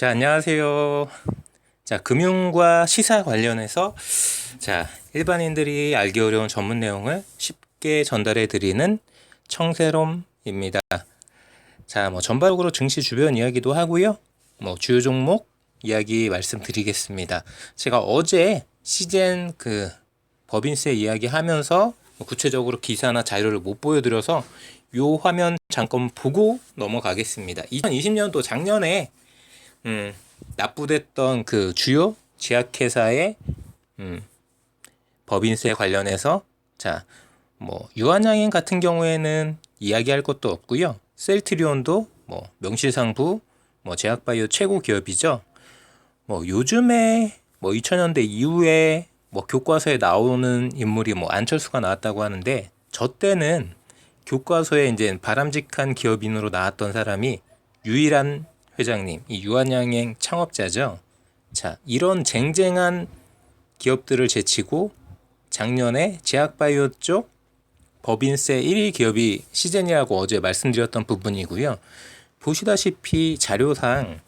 자, 안녕하세요. 자, 금융과 시사 관련해서 일반인들이 알기 어려운 전문 내용을 쉽게 전달해 드리는 청세롬입니다. 자, 전반적으로 증시 주변 이야기도 하고요. 주요 종목 이야기 말씀드리겠습니다. 제가 어제 시젠 법인세 이야기 하면서 구체적으로 기사나 자료를 못 보여드려서 요 화면 잠깐 보고 넘어가겠습니다. 2020년도 작년에 납부됐던 주요 제약회사의 법인세 관련해서 유한양행 같은 경우에는 이야기할 것도 없고요. 셀트리온도 명실상부 제약바이오 최고 기업이죠. 요즘에 2000년대 이후에 교과서에 나오는 인물이 안철수가 나왔다고 하는데, 저 때는 교과서에 이제 바람직한 기업인으로 나왔던 사람이 유일한 회장님, 이 유한양행 창업자죠. 자, 이런 쟁쟁한 기업들을 제치고 작년에 제약바이오 쪽 법인세 1위 기업이 시젠이라고 어제 말씀드렸던 부분이고요. 보시다시피 자료상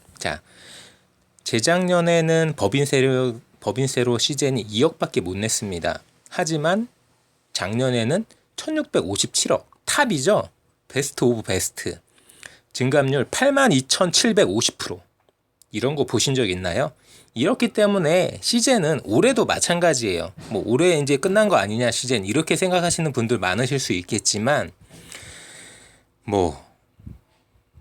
재작년에는 법인세로 시젠이 2억밖에 못 냈습니다. 하지만 작년에는 1657억, 탑이죠. 베스트 오브 베스트. 증감률 82,750%. 이런 거 보신 적 있나요? 이렇기 때문에 시젠은 올해도 마찬가지예요. 올해 이제 끝난 거 아니냐 시젠, 이렇게 생각하시는 분들 많으실 수 있겠지만,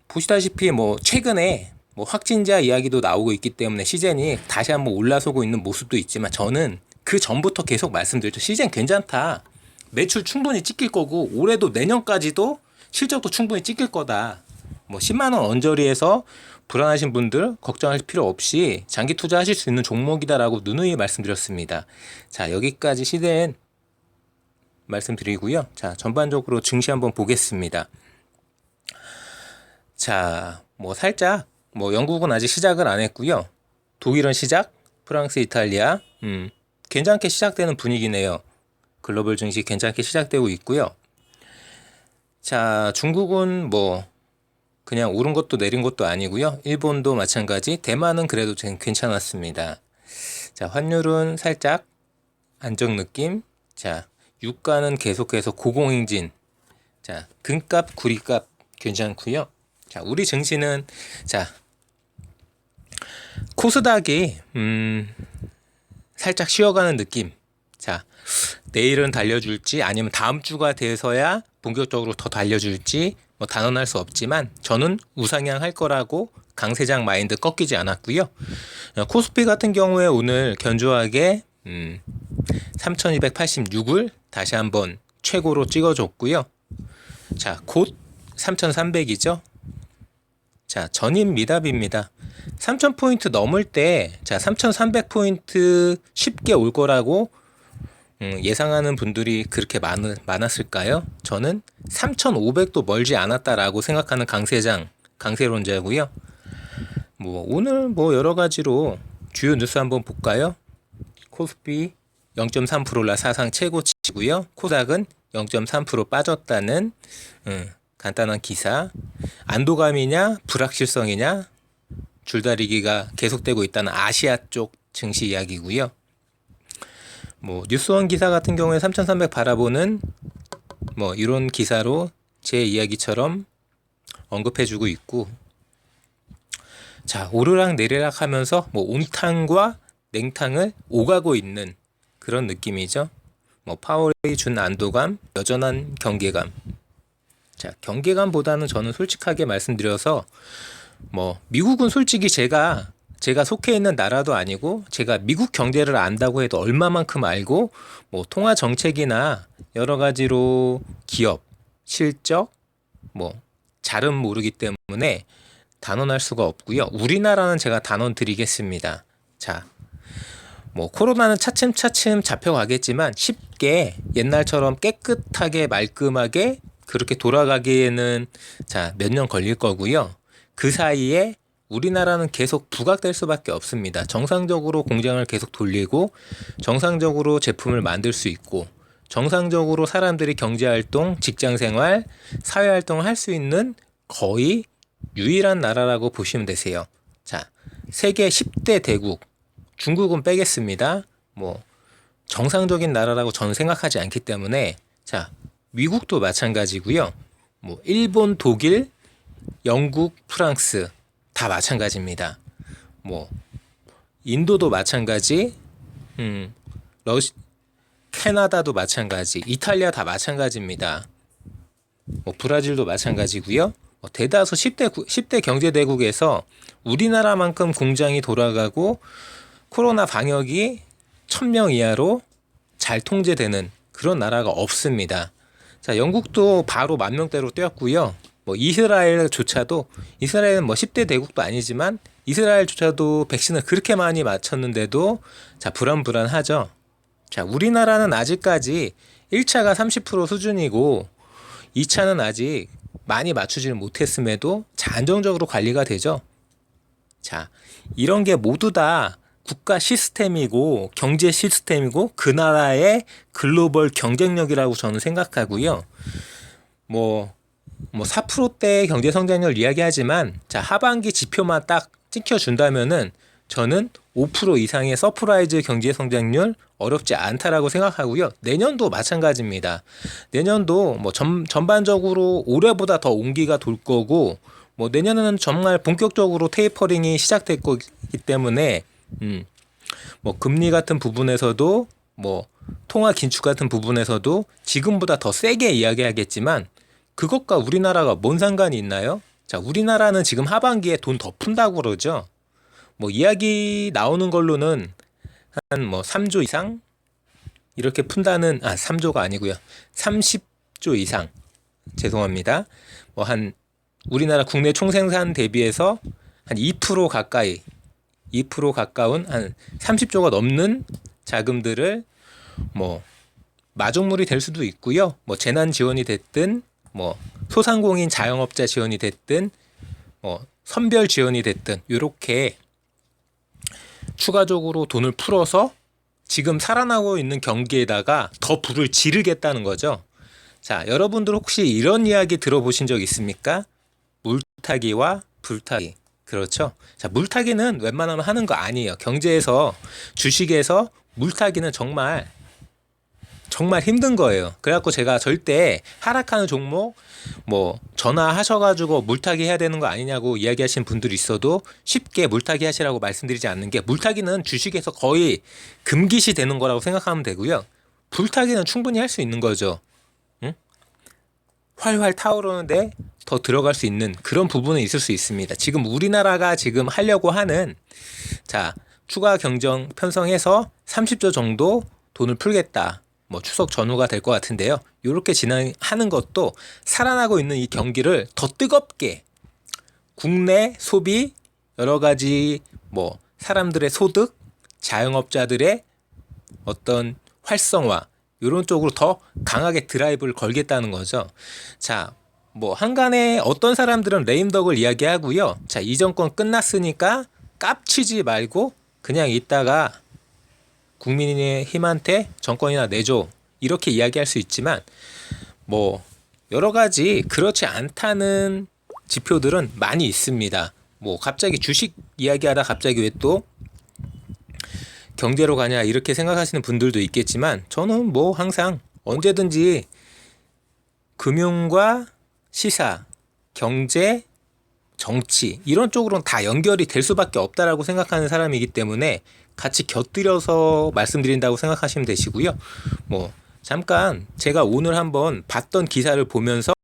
보시다시피 최근에 확진자 이야기도 나오고 있기 때문에 시젠이 다시 한번 올라서고 있는 모습도 있지만, 저는 그 전부터 계속 말씀드렸죠. 시젠 괜찮다. 매출 충분히 찍힐 거고 올해도 내년까지도 실적도 충분히 찍힐 거다. 10만 원 언저리에서 불안하신 분들 걱정할 필요 없이 장기 투자하실 수 있는 종목이다라고 누누이 말씀드렸습니다. 자, 여기까지 시젠 말씀드리고요. 자, 전반적으로 증시 한번 보겠습니다. 자, 살짝 영국은 아직 시작을 안 했고요. 독일은 시작, 프랑스, 이탈리아 괜찮게 시작되는 분위기네요. 글로벌 증시 괜찮게 시작되고 있고요. 자, 중국은 그냥 오른 것도 내린 것도 아니고요. 일본도 마찬가지, 대만은 그래도 괜찮았습니다. 자, 환율은 살짝 안정 느낌. 자, 유가는 계속해서 고공행진. 자, 금값, 구리값 괜찮고요. 자, 우리 증시는 코스닥이 살짝 쉬어가는 느낌. 자, 내일은 달려줄지 아니면 다음 주가 돼서야 본격적으로 더 달려줄지 단언할 수 없지만, 저는 우상향 할 거라고 강세장 마인드 꺾이지 않았고요. 코스피 같은 경우에 오늘 견조하게 3286을 다시 한번 최고로 찍어줬고요. 자, 곧 3300이죠. 자, 전임 미답입니다. 3000포인트 넘을 때 3300포인트 쉽게 올 거라고 예상하는 분들이 그렇게 많았을까요? 저는 3,500도 멀지 않았다라고 생각하는 강세론자고요. 오늘 여러 가지로 주요 뉴스 한번 볼까요? 코스피 0.3% 올라 사상 최고치고요. 코스닥은 0.3% 빠졌다는 간단한 기사. 안도감이냐 불확실성이냐 줄다리기가 계속되고 있다는 아시아 쪽 증시 이야기고요. 뉴스원 기사 같은 경우에 3,300 바라보는 이런 기사로 제 이야기처럼 언급해주고 있고, 자, 오르락 내리락 하면서 온탕과 냉탕을 오가고 있는 그런 느낌이죠. 파월이 준 안도감, 여전한 경계감. 자, 경계감보다는 저는 솔직하게 말씀드려서 미국은 솔직히 제가 속해 있는 나라도 아니고, 제가 미국 경제를 안다고 해도 얼마만큼 알고 통화 정책이나 여러 가지로 기업 실적 잘은 모르기 때문에 단언할 수가 없고요. 우리나라는 제가 단언 드리겠습니다. 자, 코로나는 차츰차츰 잡혀가겠지만 쉽게 옛날처럼 깨끗하게 말끔하게 그렇게 돌아가기에는 몇 년 걸릴 거고요. 그 사이에 우리나라는 계속 부각될 수밖에 없습니다. 정상적으로 공장을 계속 돌리고, 정상적으로 제품을 만들 수 있고, 정상적으로 사람들이 경제활동, 직장생활, 사회활동을 할 수 있는 거의 유일한 나라라고 보시면 되세요. 자, 세계 10대 대국, 중국은 빼겠습니다. 뭐 정상적인 나라라고 저는 생각하지 않기 때문에, 자, 미국도 마찬가지고요. 뭐 일본, 독일, 영국, 프랑스 다 마찬가지입니다. 뭐 인도도 마찬가지, 캐나다도 마찬가지, 이탈리아 다 마찬가지입니다. 뭐 브라질도 마찬가지고요. 대다수 10대 경제대국에서 우리나라만큼 공장이 돌아가고 코로나 방역이 1000명 이하로 잘 통제되는 그런 나라가 없습니다. 자, 영국도 바로 10,000명대로 뛰었고요. 뭐 이스라엘은 뭐 10대 대국도 아니지만 이스라엘조차도 백신을 그렇게 많이 맞췄는데도 자, 불안불안하죠. 자, 우리나라는 아직까지 1차가 30% 수준이고 2차는 아직 많이 맞추지는 못했음에도 자, 안정적으로 관리가 되죠. 자, 이런 게 모두 다 국가 시스템이고 경제 시스템이고 그 나라의 글로벌 경쟁력이라고 저는 생각하고요. 뭐 4%대 경제 성장률 이야기하지만 자, 하반기 지표만 딱 찍혀준다면은 저는 5% 이상의 서프라이즈 경제 성장률 어렵지 않다라고 생각하고요. 내년도 마찬가지입니다. 내년도 뭐 전반적으로 올해보다 더 온기가 돌 거고, 뭐 내년에는 정말 본격적으로 테이퍼링이 시작될 거기 때문에 뭐 금리 같은 부분에서도 뭐 통화 긴축 같은 부분에서도 지금보다 더 세게 이야기하겠지만 그것과 우리나라가 뭔 상관이 있나요? 자, 우리나라는 지금 하반기에 돈 더 푼다고 그러죠. 뭐 이야기 나오는 걸로는 한 뭐 3조 이상 이렇게 푼다는, 3조가 아니고요. 30조 이상. 죄송합니다. 뭐 한 우리나라 국내 총생산 대비해서 한 2% 가까운 한 30조가 넘는 자금들을 뭐 마중물이 될 수도 있고요. 뭐 재난 지원이 됐든 뭐 소상공인 자영업자 지원이 됐든 뭐 선별 지원이 됐든 이렇게 추가적으로 돈을 풀어서 지금 살아나고 있는 경기에다가 더 불을 지르겠다는 거죠. 자, 여러분들 혹시 이런 이야기 들어보신 적 있습니까? 물타기와 불타기. 그렇죠. 자, 물타기는 웬만하면 하는 거 아니에요. 경제에서, 주식에서 물타기는 정말 힘든 거예요. 그래갖고 제가 절대 하락하는 종목 뭐 전화하셔가지고 물타기 해야 되는 거 아니냐고 이야기하시는 분들이 있어도 쉽게 물타기 하시라고 말씀드리지 않는 게, 물타기는 주식에서 거의 금기시 되는 거라고 생각하면 되고요. 불타기는 충분히 할 수 있는 거죠. 응? 활활 타오르는데 더 들어갈 수 있는 그런 부분은 있을 수 있습니다. 지금 우리나라가 지금 하려고 하는, 자, 추가 경정 편성해서 30조 정도 돈을 풀겠다. 뭐 추석 전후가 될 것 같은데요. 이렇게 진행하는 것도 살아나고 있는 이 경기를 더 뜨겁게 국내 소비, 여러 가지 뭐 사람들의 소득, 자영업자들의 어떤 활성화 이런 쪽으로 더 강하게 드라이브를 걸겠다는 거죠. 자, 뭐 한간에 어떤 사람들은 레임덕을 이야기하고요. 자, 이 정권 끝났으니까 깝치지 말고 그냥 있다가 국민의힘한테 정권이나 내줘 이렇게 이야기할 수 있지만 뭐 여러 가지 그렇지 않다는 지표들은 많이 있습니다. 뭐 갑자기 주식 이야기하다 갑자기 왜 또 경제로 가냐 이렇게 생각하시는 분들도 있겠지만 저는 뭐 항상 언제든지 금융과 시사, 경제, 정치 이런 쪽으로는 다 연결이 될 수밖에 없다라고 생각하는 사람이기 때문에 같이 곁들여서 말씀드린다고 생각하시면 되시고요. 뭐 잠깐 제가 오늘 한번 봤던 기사를 보면서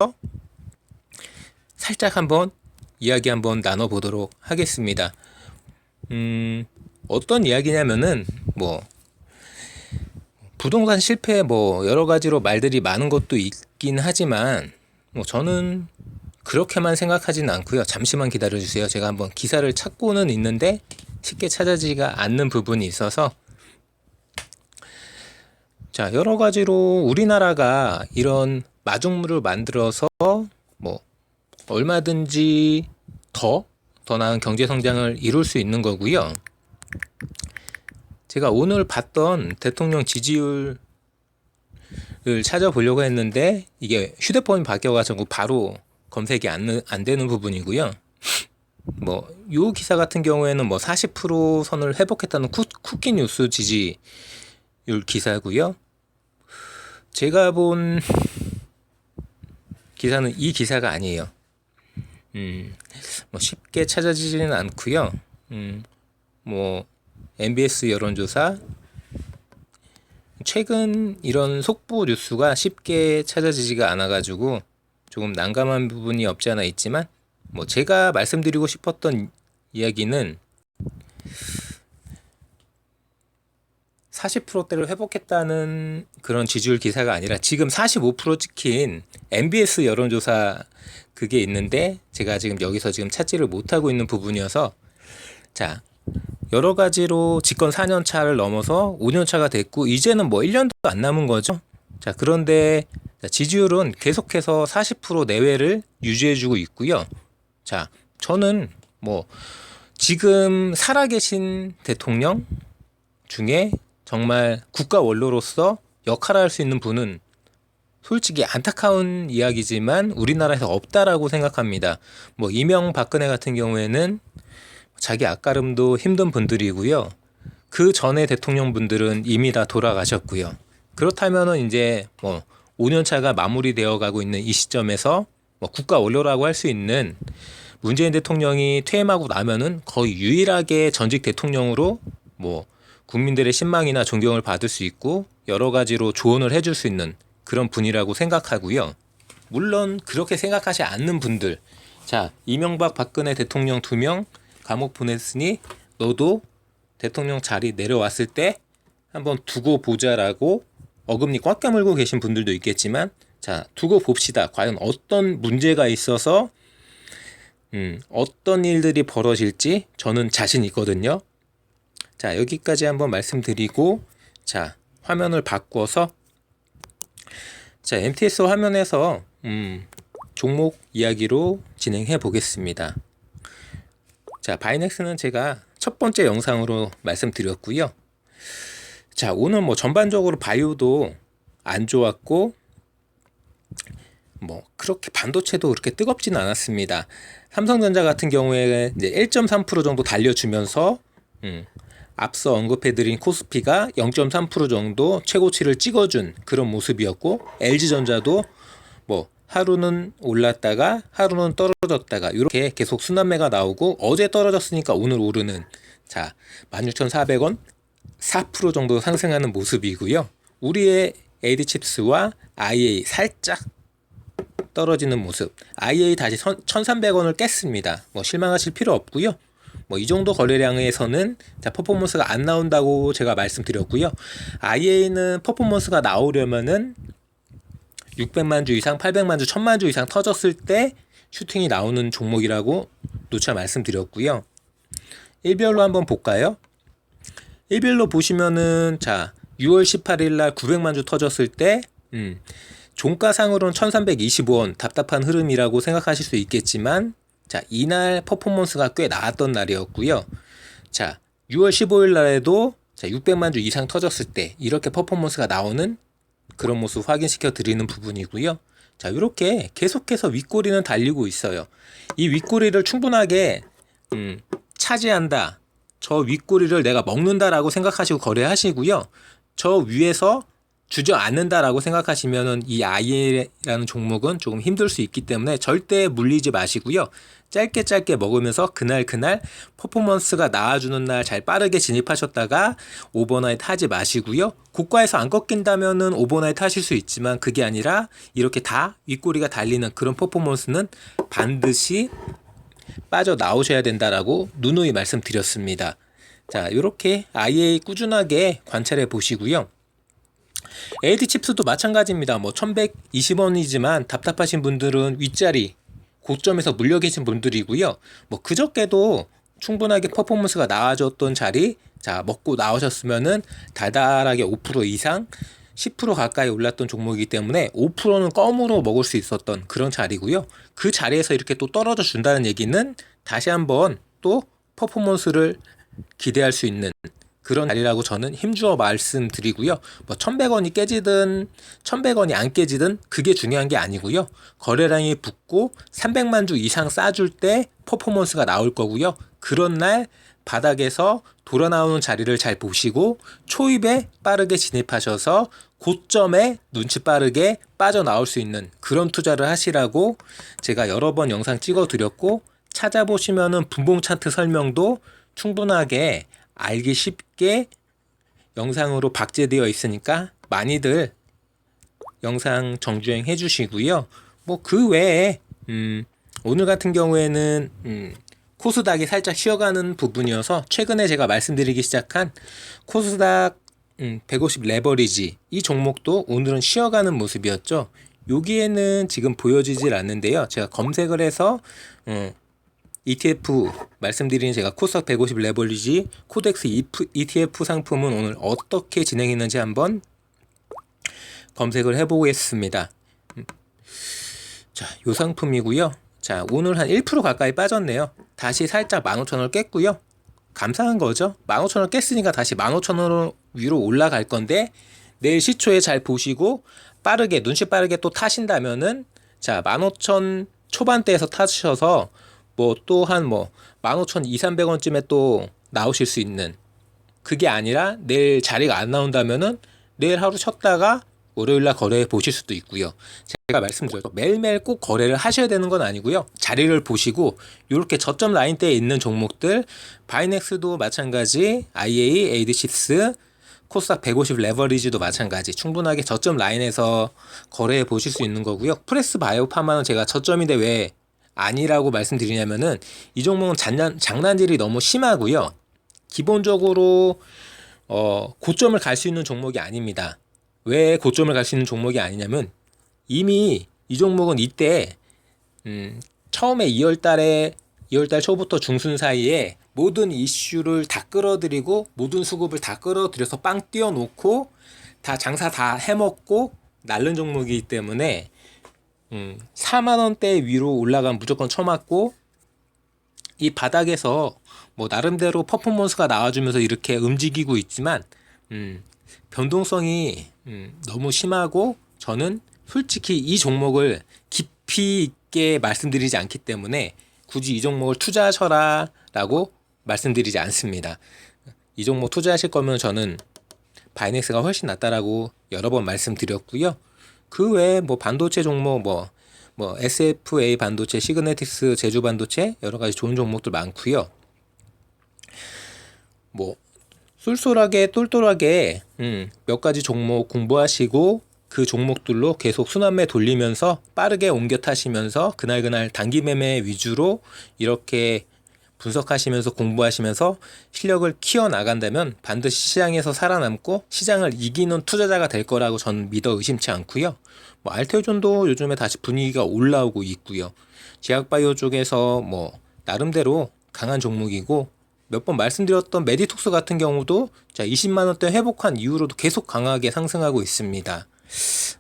살짝 한번 이야기 한번 나눠보도록 하겠습니다. 어떤 이야기냐면은 뭐 부동산 실패 뭐 여러 가지로 말들이 많은 것도 있긴 하지만 뭐 저는 그렇게만 생각하진 않고요. 잠시만 기다려 주세요. 제가 한번 기사를 찾고는 있는데 쉽게 찾아지지가 않는 부분이 있어서, 자, 여러 가지로 우리나라가 이런 마중물을 만들어서 뭐 얼마든지 더 나은 경제 성장을 이룰 수 있는 거고요. 제가 오늘 봤던 대통령 지지율을 찾아보려고 했는데 이게 휴대폰이 바뀌어가지고 바로 검색이 안 되는 부분이고요. 뭐 요 기사 같은 경우에는 뭐 40% 선을 회복했다는 쿠키 뉴스 지지율 기사고요. 제가 본 기사는 이 기사가 아니에요. 뭐 쉽게 찾아지지는 않고요. 뭐 MBS 여론조사 최근 이런 속보 뉴스가 쉽게 찾아지지가 않아가지고 조금 난감한 부분이 없지 않아 있지만 뭐 제가 말씀드리고 싶었던 이야기는 40%대를 회복했다는 그런 지지율 기사가 아니라 지금 45% 찍힌 MBS 여론조사 그게 있는데 제가 지금 여기서 지금 찾지를 못하고 있는 부분이어서 자 여러 가지로 집권 4년 차를 넘어서 5년 차가 됐고 이제는 뭐 1년도 안 남은 거죠. 자 그런데 지지율은 계속해서 40% 내외를 유지해주고 있고요. 자 저는 뭐 지금 살아계신 대통령 중에 정말 국가 원로로서 역할을 할 수 있는 분은 솔직히 안타까운 이야기지만 우리나라에서 없다라고 생각합니다. 뭐 이명박근혜 같은 경우에는 자기 앞가림도 힘든 분들이고요. 그 전에 대통령분들은 이미 다 돌아가셨고요. 그렇다면은 이제 뭐 5년 차가 마무리되어 가고 있는 이 시점에서 뭐 국가 원로라고 할 수 있는 문재인 대통령이 퇴임하고 나면은 거의 유일하게 전직 대통령으로 뭐 국민들의 신망이나 존경을 받을 수 있고 여러 가지로 조언을 해줄 수 있는 그런 분이라고 생각하고요. 물론 그렇게 생각하지 않는 분들, 자 이명박 박근혜 대통령 2명 감옥 보냈으니 너도 대통령 자리 내려왔을 때 한번 두고 보자라고 어금니 꽉 깨물고 계신 분들도 있겠지만 자 두고 봅시다. 과연 어떤 문제가 있어서 어떤 일들이 벌어질지 저는 자신 있거든요. 자 여기까지 한번 말씀드리고 자 화면을 바꿔서 자 MTS 화면에서 종목 이야기로 진행해 보겠습니다. 자 바이넥스는 제가 첫 번째 영상으로 말씀드렸고요. 자 오늘 뭐 전반적으로 바이오도 안 좋았고 뭐 그렇게 반도체도 그렇게 뜨겁지는 않았습니다. 삼성전자 같은 경우에 이제 1.3% 정도 달려주면서 앞서 언급해드린 코스피가 0.3% 정도 최고치를 찍어준 그런 모습이었고 LG전자도 뭐 하루는 올랐다가 하루는 떨어졌다가 이렇게 계속 순환매가 나오고 어제 떨어졌으니까 오늘 오르는 자 16,400원 4% 정도 상승하는 모습이고요. 우리의 AD칩스와 IA 살짝 떨어지는 모습. IA 다시 1,300원을 깼습니다. 뭐 실망하실 필요 없고요. 뭐 이 정도 거래량에서는 자 퍼포먼스가 안 나온다고 제가 말씀드렸고요. IA는 퍼포먼스가 나오려면은 600만 주 이상, 800만 주, 1000만 주 이상 터졌을 때 슈팅이 나오는 종목이라고 누차 말씀드렸고요. 일별로 한번 볼까요? 일별로 보시면은 자 6월 18일 날 900만 주 터졌을 때 종가상으로는 1325원 답답한 흐름이라고 생각하실 수 있겠지만 자 이날 퍼포먼스가 꽤 나았던 날이었고요. 자 6월 15일 날에도 자 600만 주 이상 터졌을 때 이렇게 퍼포먼스가 나오는 그런 모습 확인시켜 드리는 부분이고요. 자 이렇게 계속해서 윗꼬리는 달리고 있어요. 이 윗꼬리를 충분하게 차지한다. 저 윗꼬리를 내가 먹는다라고 생각하시고 거래하시고요. 저 위에서 주저앉는다라고 생각하시면은 이 IA라는 종목은 조금 힘들 수 있기 때문에 절대 물리지 마시고요. 짧게 먹으면서 그날 퍼포먼스가 나와주는 날 잘 빠르게 진입하셨다가 오버나잇 하지 마시고요. 고가에서 안 꺾인다면은 오버나잇 하실 수 있지만 그게 아니라 이렇게 다 윗꼬리가 달리는 그런 퍼포먼스는 반드시 빠져나오셔야 된다라고 누누이 말씀드렸습니다. 자, 이렇게 IA 꾸준하게 관찰해 보시고요. AD칩스도 마찬가지입니다. 뭐 1120원이지만 답답하신 분들은 윗자리 고점에서 물려 계신 분들이고요. 뭐 그저께도 충분하게 퍼포먼스가 나아졌던 자리 자 먹고 나오셨으면은 달달하게 5% 이상 10% 가까이 올랐던 종목이기 때문에 5%는 껌으로 먹을 수 있었던 그런 자리고요. 그 자리에서 이렇게 또 떨어져 준다는 얘기는 다시 한번 또 퍼포먼스를 기대할 수 있는 그런 자리라고 저는 힘주어 말씀드리고요. 뭐 1,100원이 깨지든 1,100원이 안 깨지든 그게 중요한 게 아니고요. 거래량이 붙고 300만 주 이상 싸줄 때 퍼포먼스가 나올 거고요. 그런 날 바닥에서 돌아 나오는 자리를 잘 보시고 초입에 빠르게 진입하셔서 고점에 눈치 빠르게 빠져나올 수 있는 그런 투자를 하시라고 제가 여러 번 영상 찍어 드렸고, 찾아보시면은 분봉 차트 설명도 충분하게 알기 쉽게 영상으로 박제되어 있으니까 많이들 영상 정주행 해주시고요. 뭐 그 외에 오늘 같은 경우에는 코스닥이 살짝 쉬어가는 부분이어서 최근에 제가 말씀드리기 시작한 코스닥 150 레버리지 이 종목도 오늘은 쉬어가는 모습이었죠. 여기에는 지금 보여지질 않는데요. 제가 검색을 해서 ETF 말씀드리는 제가 코스닥 150 레버리지 코덱스 ETF 상품은 오늘 어떻게 진행했는지 한번 검색을 해보겠습니다. 자, 요 상품이고요. 자, 오늘 한 1% 가까이 빠졌네요. 다시 살짝 15,000원을 깼고요. 감사한 거죠. 15,000원 깼으니까 다시 15,000원 위로 올라갈 건데, 내일 시초에 잘 보시고 빠르게 눈치 빠르게 또 타신다면은 자 15,000 초반대에서 타셔서 뭐 또 한 뭐 15,200~300원쯤에 또 나오실 수 있는, 그게 아니라 내일 자리가 안 나온다면은 내일 하루 쉬었다가 월요일날 거래해 보실 수도 있고요. 제가 말씀드렸죠. 매일매일 꼭 거래를 하셔야 되는 건 아니고요. 자리를 보시고 이렇게 저점 라인대에 있는 종목들, 바이넥스도 마찬가지, IA, 에이드칩스, 코스닥 150 레버리지도 마찬가지 충분하게 저점 라인에서 거래해 보실 수 있는 거고요. 프레스 바이오파마는 제가 저점인데 왜 아니라고 말씀드리냐면은 이 종목은 장난질이 너무 심하고요. 기본적으로 고점을 갈 수 있는 종목이 아닙니다. 왜 고점을 갈 수 있는 종목이 아니냐면 이미 이 종목은 이때 처음에 2월달 초부터 중순 사이에 모든 이슈를 다 끌어들이고 모든 수급을 다 끌어들여서 빵 띄워놓고 다 장사 다 해먹고 날른 종목이기 때문에 4만원대 위로 올라가면 무조건 쳐맞고, 이 바닥에서 뭐 나름대로 퍼포먼스가 나와주면서 이렇게 움직이고 있지만 변동성이 너무 심하고, 저는 솔직히 이 종목을 깊이 있게 말씀드리지 않기 때문에 굳이 이 종목을 투자하셔라 라고 말씀드리지 않습니다. 이 종목 투자하실 거면 저는 바이넥스가 훨씬 낫다라고 여러 번 말씀드렸고요. 그 외에 뭐 반도체 종목 뭐 SFA 반도체, 시그네틱스, 제주 반도체 여러 가지 좋은 종목들 많고요. 뭐 쏠쏠하게 똘똘하게 몇 가지 종목 공부하시고 그 종목들로 계속 순환매 돌리면서 빠르게 옮겨 타시면서 그날 단기 매매 위주로 이렇게 분석하시면서 공부하시면서 실력을 키워 나간다면 반드시 시장에서 살아남고 시장을 이기는 투자자가 될 거라고 저는 믿어 의심치 않고요. 뭐 알테오존도 요즘에 다시 분위기가 올라오고 있고요. 제약바이오 쪽에서 뭐 나름대로 강한 종목이고, 몇 번 말씀드렸던 메디톡스 같은 경우도 자 20만 원대 회복한 이후로도 계속 강하게 상승하고 있습니다.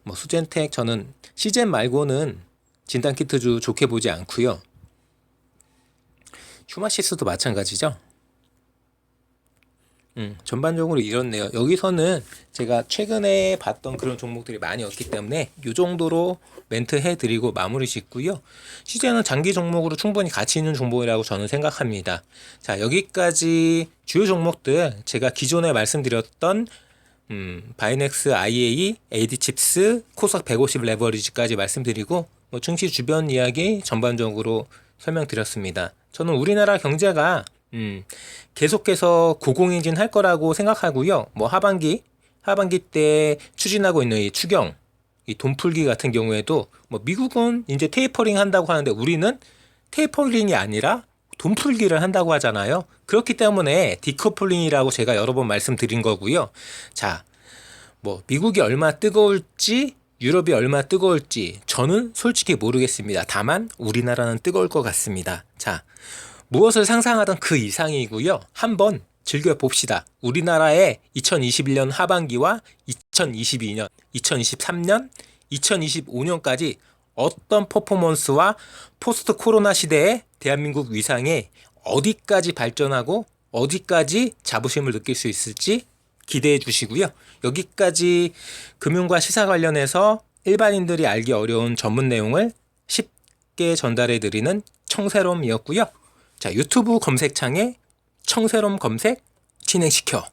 뭐 수젠텍 저는 시젠 말고는 진단키트주 좋게 보지 않고요. 휴마시스도 마찬가지죠. 전반적으로 이렇네요. 여기서는 제가 최근에 봤던 그런 종목들이 많이 없기 때문에 이 정도로 멘트 해드리고 마무리 짓고요. 시제는 장기 종목으로 충분히 가치 있는 종목이라고 저는 생각합니다. 자, 여기까지 주요 종목들 제가 기존에 말씀드렸던 바이넥스, IA, 에이디칩스, 코스닥 150 레버리지까지 말씀드리고 뭐 증시 주변 이야기 전반적으로 설명드렸습니다. 저는 우리나라 경제가 계속해서 고공행진 할 거라고 생각하고요. 뭐 하반기 때 추진하고 있는 이 추경, 이 돈풀기 같은 경우에도 뭐 미국은 이제 테이퍼링 한다고 하는데 우리는 테이퍼링이 아니라 돈풀기를 한다고 하잖아요. 그렇기 때문에 디커플링이라고 제가 여러 번 말씀드린 거고요. 자, 뭐 미국이 얼마 뜨거울지 유럽이 얼마 뜨거울지 저는 솔직히 모르겠습니다. 다만 우리나라는 뜨거울 것 같습니다. 자, 무엇을 상상하던 그 이상이고요. 한번 즐겨봅시다. 우리나라의 2021년 하반기와 2022년, 2023년, 2025년까지 어떤 퍼포먼스와 포스트 코로나 시대의 대한민국 위상에 어디까지 발전하고 어디까지 자부심을 느낄 수 있을지 기대해 주시고요. 여기까지 금융과 시사 관련해서 일반인들이 알기 어려운 전문 내용을 쉽게 전달해 드리는 청새롬이었고요. 자, 유튜브 검색창에 청새롬 검색 진행시켜